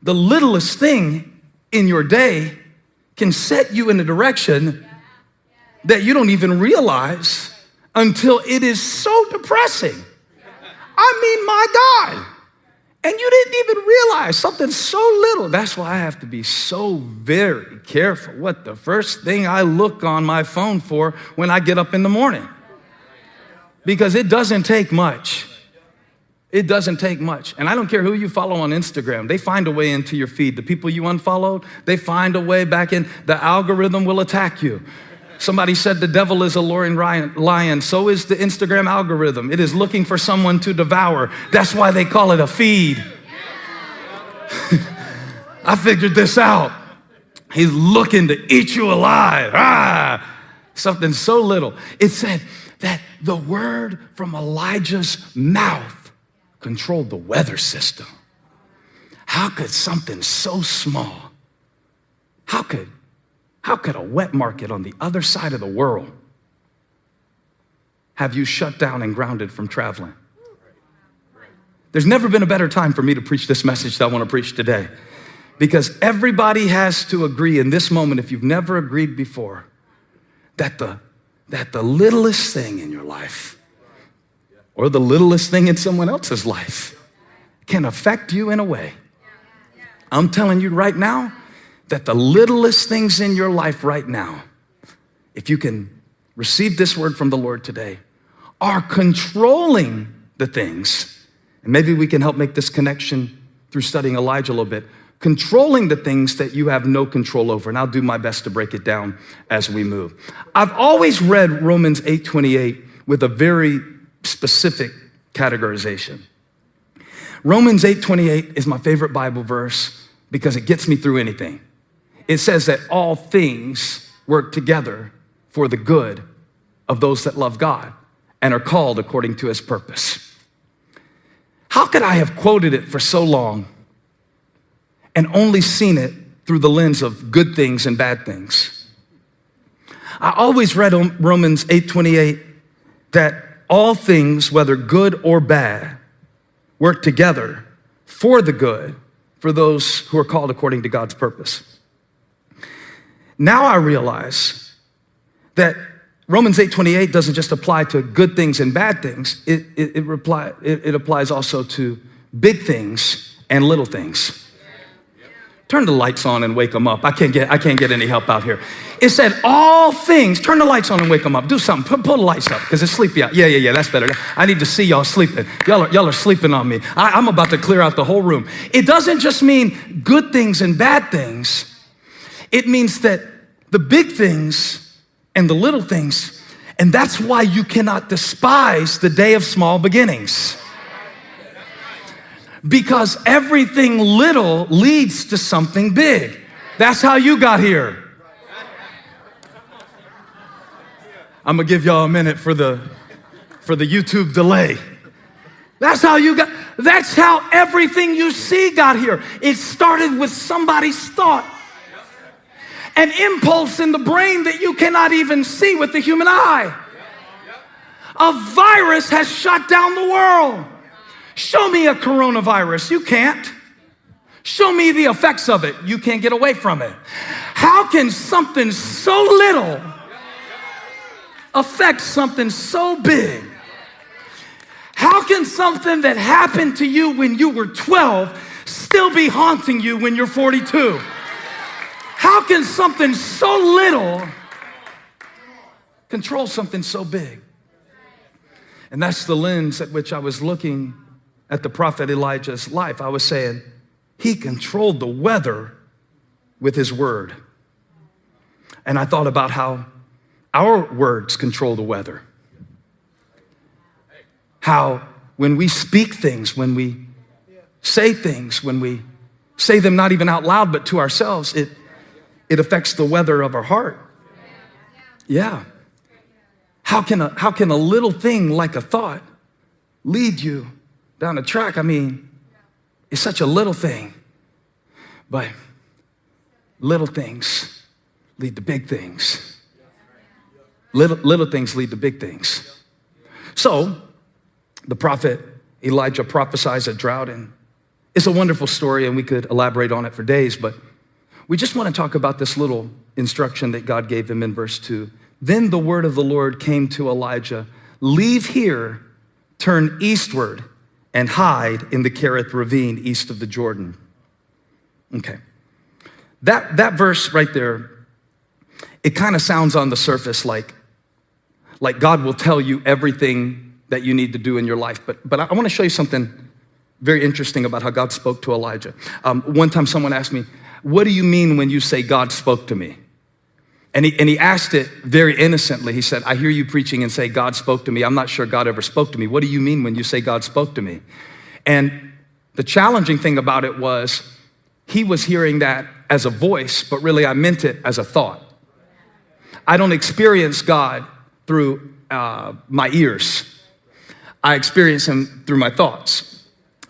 the littlest thing in your day can set you in a direction that you don't even realize until it is so depressing. I mean, my God. And you didn't even realize something so little. That's why I have to be so very careful what the first thing I look on my phone for when I get up in the morning. Because it doesn't take much. It doesn't take much. And I don't care who you follow on Instagram. They find a way into your feed. The people you unfollowed, they find a way back in. The algorithm will attack you. Somebody said the devil is a roaring lion. So is the Instagram algorithm. It is looking for someone to devour. That's why they call it a feed. I figured this out. He's looking to eat you alive. Something so little. It said that the word from Elijah's mouth controlled the weather system. How could something so small, how could a wet market on the other side of the world have you shut down and grounded from traveling? There's never been a better time for me to preach this message that I want to preach today, because everybody has to agree in this moment, if you've never agreed before, that the littlest thing in your life or the littlest thing in someone else's life can affect you in a way. I'm telling you right now that the littlest things in your life right now, if you can receive this word from the Lord today, are controlling the things. And maybe we can help make this connection through studying Elijah a little bit. Controlling the things that you have no control over. And I'll do my best to break it down as we move. I've always read Romans 8:28 with a very specific categorization. Romans 8:28 is my favorite Bible verse because it gets me through anything. It says that all things work together for the good of those that love God and are called according to his purpose. How could I have quoted it for so long and only seen it through the lens of good things and bad things? I always read Romans 8:28 that all things, whether good or bad, work together for the good for those who are called according to God's purpose. Now I realize that Romans 8:28 doesn't just apply to good things and bad things. It applies also to big things and little things. Turn the lights on and wake them up. I can't get any help out here. It said all things. Turn the lights on and wake them up. Do something. Pull the lights up because it's sleepy out. Yeah. That's better. I need to see y'all sleeping. Y'all are sleeping on me. I'm about to clear out the whole room. It doesn't just mean good things and bad things. It means that the big things and the little things, and that's why you cannot despise the day of small beginnings. Because everything little leads to something big. That's how you got here. I'm gonna give y'all a minute for the YouTube delay. That's how everything you see got here. It started with somebody's thought. An impulse in the brain that you cannot even see with the human eye. A virus has shut down the world. Show me a coronavirus. You can't. Show me the effects of it. You can't get away from it. How can something so little affect something so big? How can something that happened to you when you were 12 still be haunting you when you're 42? How can something so little control something so big? And that's the lens at which I was looking at the prophet Elijah's life. I was saying, he controlled the weather with his word. And I thought about how our words control the weather. How when we speak things, when we say things, when we say them not even out loud, but to ourselves, it affects the weather of our heart. Yeah. How can a little thing like a thought lead you down a track? I mean, it's such a little thing, but little things lead to big things. Little things lead to big things. So the prophet Elijah prophesies a drought in It's a wonderful story, and we could elaborate on it for days, but we just want to talk about this little instruction that God gave him in verse 2. Then the word of the Lord came to Elijah, leave here, turn eastward, and hide in the Kerith ravine east of the Jordan. Okay. That verse right there, it kind of sounds on the surface like God will tell you everything that you need to do in your life. But I want to show you something very interesting about how God spoke to Elijah. One time someone asked me, what do you mean when you say God spoke to me? And he asked it very innocently. He said, I hear you preaching and say God spoke to me. I'm not sure God ever spoke to me. What do you mean when you say God spoke to me? And the challenging thing about it was he was hearing that as a voice, but really I meant it as a thought. I don't experience God through my ears. I experience him through my thoughts.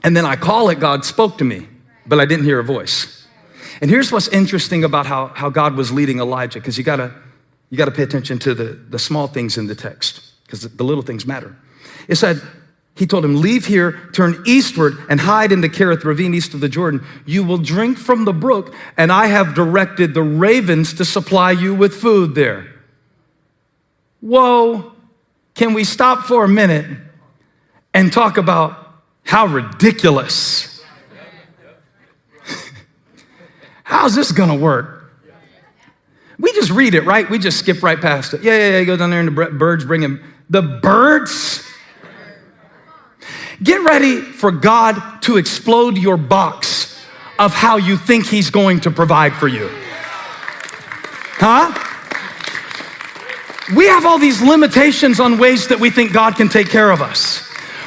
And then I call it God spoke to me, but I didn't hear a voice. And here's what's interesting about how God was leading Elijah, because you gotta pay attention to the small things in the text, because the little things matter. It said, he told him, leave here, turn eastward, and hide in the Kerith ravine east of the Jordan. You will drink from the brook, and I have directed the ravens to supply you with food there. Whoa, can we stop for a minute and talk about how ridiculous? How's this gonna work? We just read it, right? We just skip right past it. Yeah, go down there and the birds bring him. The birds? Get ready for God to explode your box of how you think he's going to provide for you. Huh? We have all these limitations on ways that we think God can take care of us.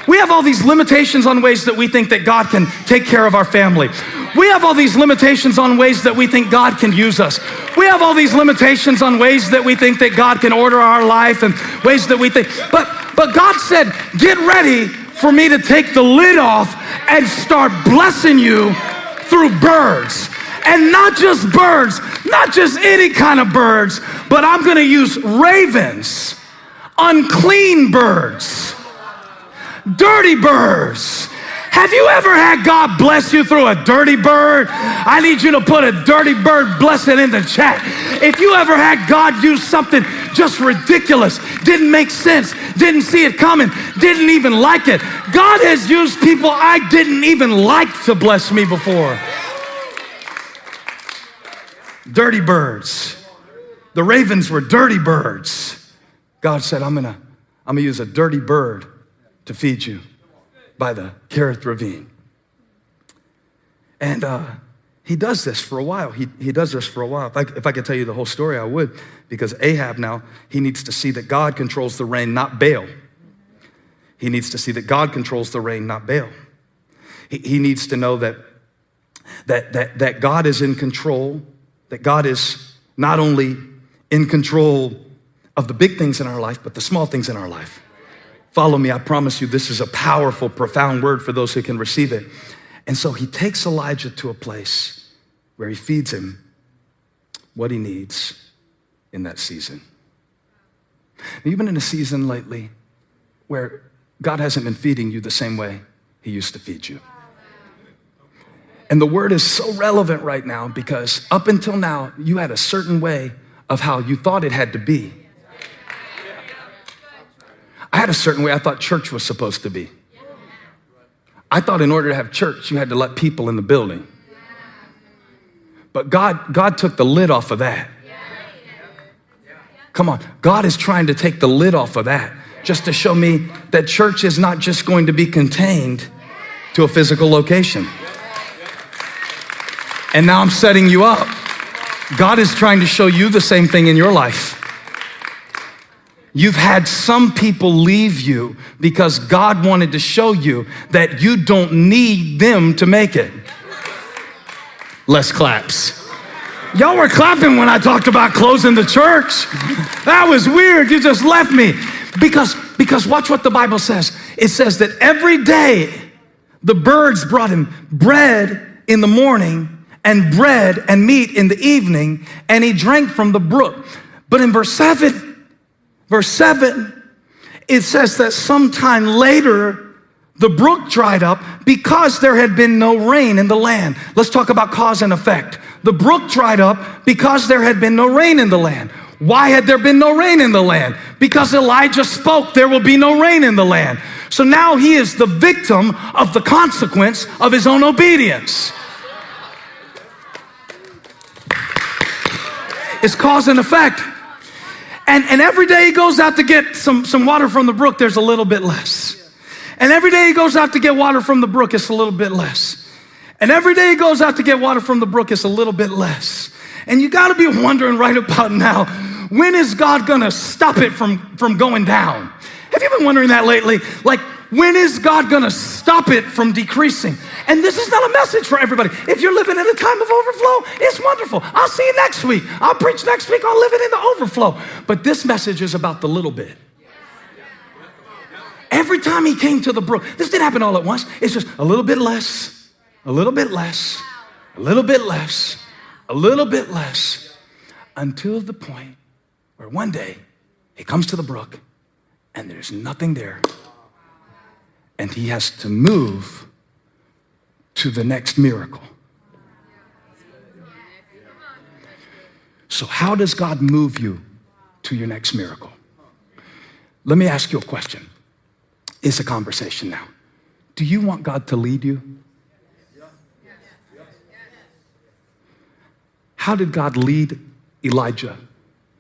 We have all these limitations on ways that we think that God can take care of our family. We have all these limitations on ways that we think God can use us. We have all these limitations on ways that we think that God can order our life and ways that we think. But God said, get ready for me to take the lid off and start blessing you through birds. And not just birds, not just any kind of birds, but I'm gonna use ravens, unclean birds, dirty birds. Have you ever had God bless you through a dirty bird? I need you to put a dirty bird blessing in the chat. If you ever had God use something just ridiculous, didn't make sense, didn't see it coming, didn't even like it. God has used people I didn't even like to bless me before. Dirty birds. The ravens were dirty birds. God said, I'm gonna use a dirty bird to feed you by the Kerith ravine. And he does this for a while. He does this for a while. If I could tell you the whole story, I would, because Ahab now, he needs to see that God controls the rain, not Baal. He needs to see that God controls the rain, not Baal. He needs to know that God is in control, that God is not only in control of the big things in our life, but the small things in our life. Follow me, I promise you, this is a powerful, profound word for those who can receive it. And so he takes Elijah to a place where he feeds him what he needs in that season. You've been in a season lately where God hasn't been feeding you the same way he used to feed you. And the word is so relevant right now because up until now, you had a certain way of how you thought it had to be. I had a certain way I thought church was supposed to be. I thought in order to have church, you had to let people in the building. But God took the lid off of that. Come on, God is trying to take the lid off of that just to show me that church is not just going to be contained to a physical location. And now I'm setting you up. God is trying to show you the same thing in your life. You've had some people leave you because God wanted to show you that you don't need them to make it. Less claps. Y'all were clapping when I talked about closing the church. That was weird. You just left me. Because watch what the Bible says. It says that every day the birds brought him bread in the morning and bread and meat in the evening, and he drank from the brook. But in verse 7, it says that sometime later, The brook dried up because there had been no rain in the land. Let's talk about cause and effect. The brook dried up because there had been no rain in the land. Why had there been no rain in the land? Because Elijah spoke, there will be no rain in the land. So now he is the victim of the consequence of his own obedience. It's cause and effect. And every day he goes out to get some water from the brook, there's a little bit less. And every day he goes out to get water from the brook, it's a little bit less. And every day he goes out to get water from the brook, it's a little bit less. And you gotta be wondering right about now, when is God gonna stop it from going down? Have you been wondering that lately? Like, when is God gonna stop it from decreasing? And this is not a message for everybody. If you're living in a time of overflow, it's wonderful. I'll see you next week. I'll preach next week on living in the overflow. But this message is about the little bit. Every time he came to the brook, this didn't happen all at once. It's just a little bit less, a little bit less, a little bit less, a little bit less, until the point where one day he comes to the brook and there's nothing there. And he has to move to the next miracle. So how does God move you to your next miracle? Let me ask you a question. It's a conversation now. Do you want God to lead you? How did God lead Elijah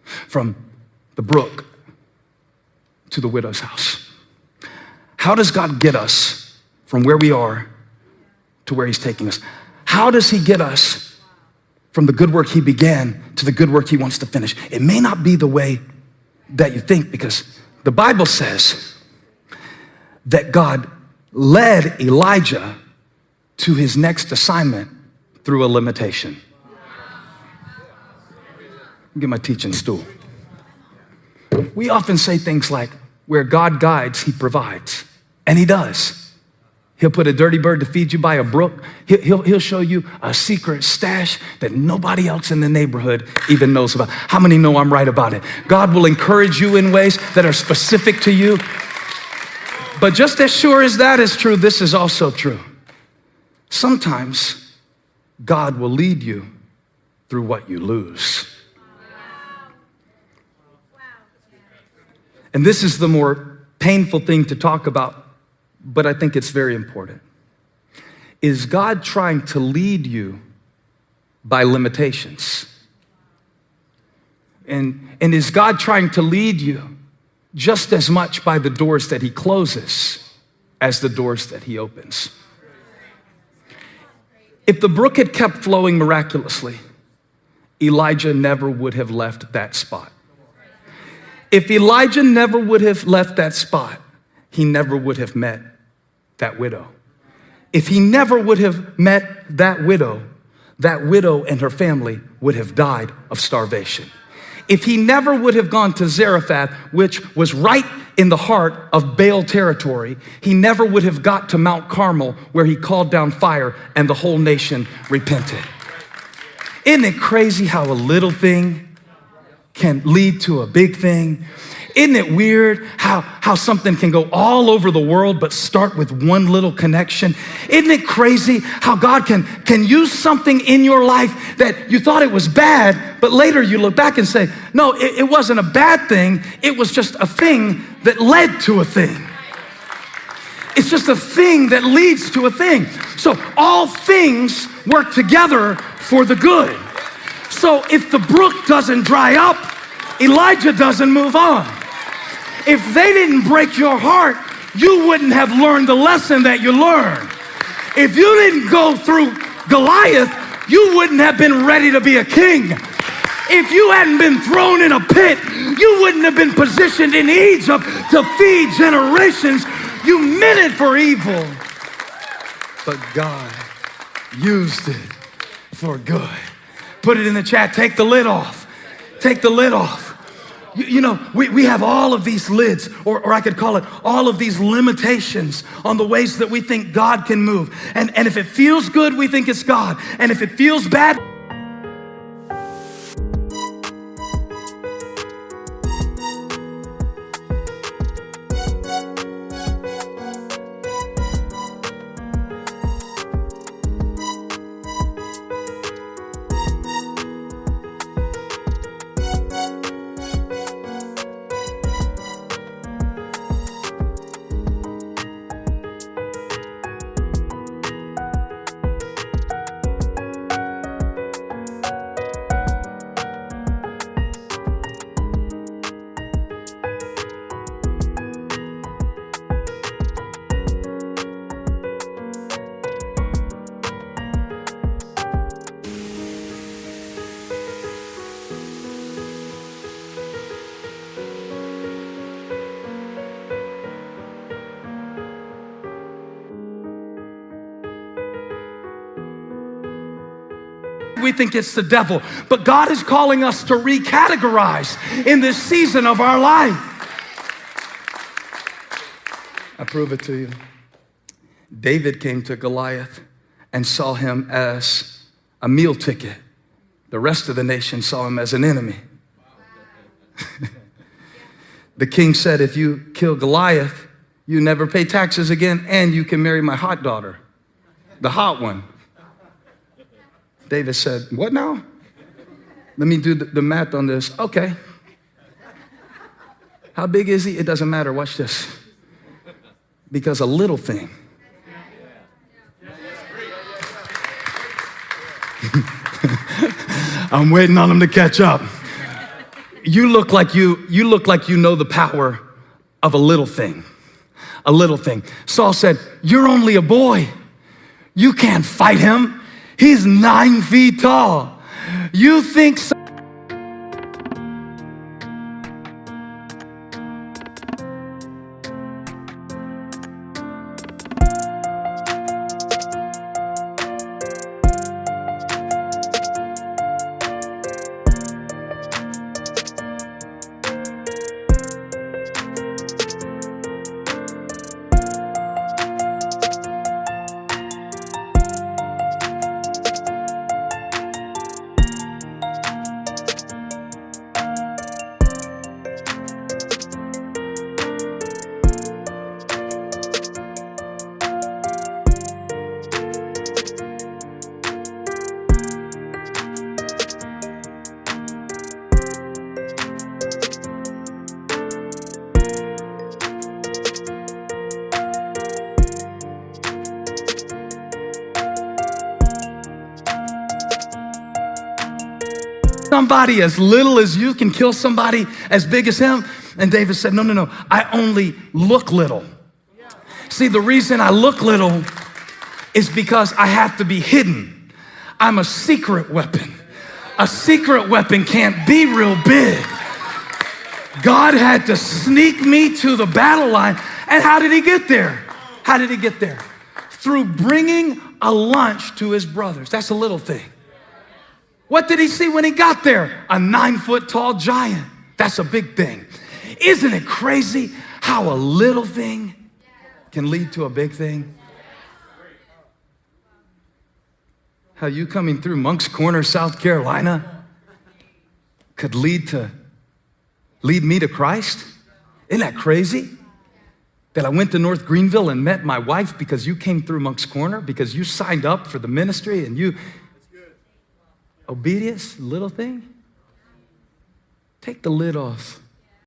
from the brook to the widow's house? How does God get us from where we are to where he's taking us? How does he get us from the good work he began to the good work he wants to finish? It may not be the way that you think, because the Bible says that God led Elijah to his next assignment through a limitation. Get my teaching stool. We often say things like, where God guides, he provides. And he does. He'll put a dirty bird to feed you by a brook. He'll show you a secret stash that nobody else in the neighborhood even knows about. How many know I'm right about it? God will encourage you in ways that are specific to you. But just as sure as that is true, this is also true. Sometimes God will lead you through what you lose. And this is the more painful thing to talk about, but I think it's very important. Is God trying to lead you by limitations? And is God trying to lead you just as much by the doors that he closes as the doors that he opens? If the brook had kept flowing miraculously, Elijah never would have left that spot. If Elijah never would have left that spot, he never would have met that widow. If he never would have met that widow and her family would have died of starvation. If he never would have gone to Zarephath, which was right in the heart of Baal territory, he never would have got to Mount Carmel, where he called down fire and the whole nation repented. Isn't it crazy how a little thing can lead to a big thing? Isn't it weird how something can go all over the world but start with one little connection? Isn't it crazy how God can use something in your life that you thought it was bad, but later you look back and say, no, it wasn't a bad thing. It was just a thing that led to a thing. It's just a thing that leads to a thing. So all things work together for the good. So if the brook doesn't dry up, Elijah doesn't move on. If they didn't break your heart, you wouldn't have learned the lesson that you learned. If you didn't go through Goliath, you wouldn't have been ready to be a king. If you hadn't been thrown in a pit, you wouldn't have been positioned in Egypt to feed generations. You meant it for evil, but God used it for good. Put it in the chat. Take the lid off. Take the lid off. You know, we have all of these lids, or I could call it all of these limitations on the ways that we think God can move. And if it feels good, we think it's God. And if it feels bad, we think it's the devil. But God is calling us to recategorize in this season of our life. I prove it to you. David came to Goliath and saw him as a meal ticket. The rest of the nation saw him as an enemy. The king said, if you kill Goliath, you never pay taxes again, and you can marry my hot daughter, the hot one. David said, what now? Let me do the math on this. Okay. How big is he? It doesn't matter. Watch this. Because a little thing. I'm waiting on him to catch up. You look like you know the power of a little thing. A little thing. Saul said, you're only a boy. You can't fight him. He's 9 feet tall. You think so? Somebody as little as you can kill somebody as big as him? And David said, no, I only look little. See, the reason I look little is because I have to be hidden. I'm a secret weapon. A secret weapon can't be real big. God had to sneak me to the battle line. And how did he get there? How did he get there? Through bringing a lunch to his brothers. That's a little thing. What did he see when he got there? A 9-foot tall giant. That's a big thing. Isn't it crazy how a little thing can lead to a big thing? How you coming through Moncks Corner, South Carolina could lead me to Christ? Isn't that crazy? That I went to North Greenville and met my wife because you came through Moncks Corner, because you signed up for the ministry and you... Obedience, little thing. Take the lid off